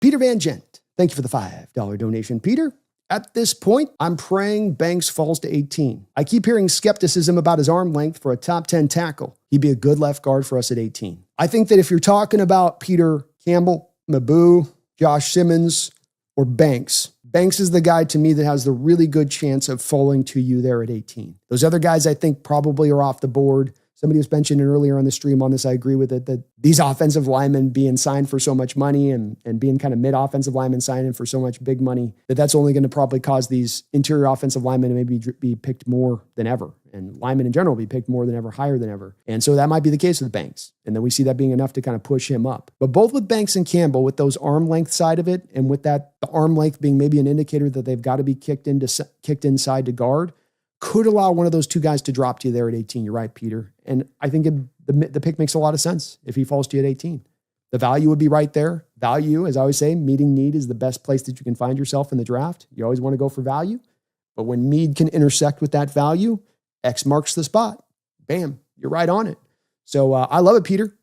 Peter Van Gent, thank you for the $5 donation, Peter. At this point, I'm praying Banks falls to 18. I keep hearing skepticism about his arm length for a top 10 tackle. He'd be a good left guard for us at 18. I think that if you're talking about Peter Campbell, Mabu, Josh Simmons, or Banks, Banks is the guy to me that has the really good chance of falling to you there at 18. Those other guys I think probably are off the board. Somebody was mentioning earlier on the stream on this, I agree with it, that these offensive linemen being signed for so much money and being kind of mid-offensive linemen signing for so much big money, that's only going to probably cause these interior offensive linemen to maybe be picked more than ever. And linemen in general be picked more than ever, higher than ever. And so that might be the case with Banks. And then we see that being enough to kind of push him up. But both with Banks and Campbell, with those arm length side of it, and with that the arm length being maybe an indicator that they've got to be kicked inside to guard, could allow one of those two guys to drop to you there at 18. You're right, Peter. And I think the pick makes a lot of sense if he falls to you at 18. The value would be right there. Value, as I always say, meeting need is the best place that you can find yourself in the draft. You always want to go for value. But when need can intersect with that value, X marks the spot. Bam, you're right on it. So I love it, Peter.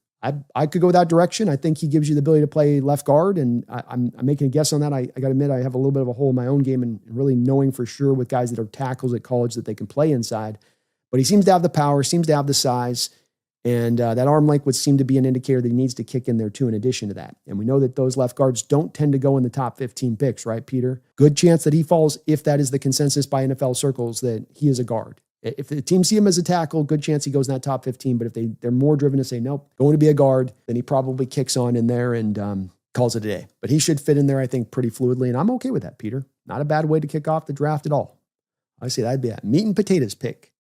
I could go that direction. I think he gives you the ability to play left guard, and I'm making a guess on that. I got to admit, I have a little bit of a hole in my own game and really knowing for sure with guys that are tackles at college that they can play inside. But he seems to have the power, seems to have the size, and that arm length would seem to be an indicator that he needs to kick in there too in addition to that. And we know that those left guards don't tend to go in the top 15 picks, right, Peter? Good chance that he falls, if that is the consensus by NFL circles, that he is a guard. If the team see him as a tackle, good chance he goes in that top 15. But if they're more driven to say, nope, going to be a guard, then he probably kicks on in there and calls it a day. But he should fit in there, I think, pretty fluidly. And I'm okay with that, Peter. Not a bad way to kick off the draft at all. I say that'd be a meat and potatoes pick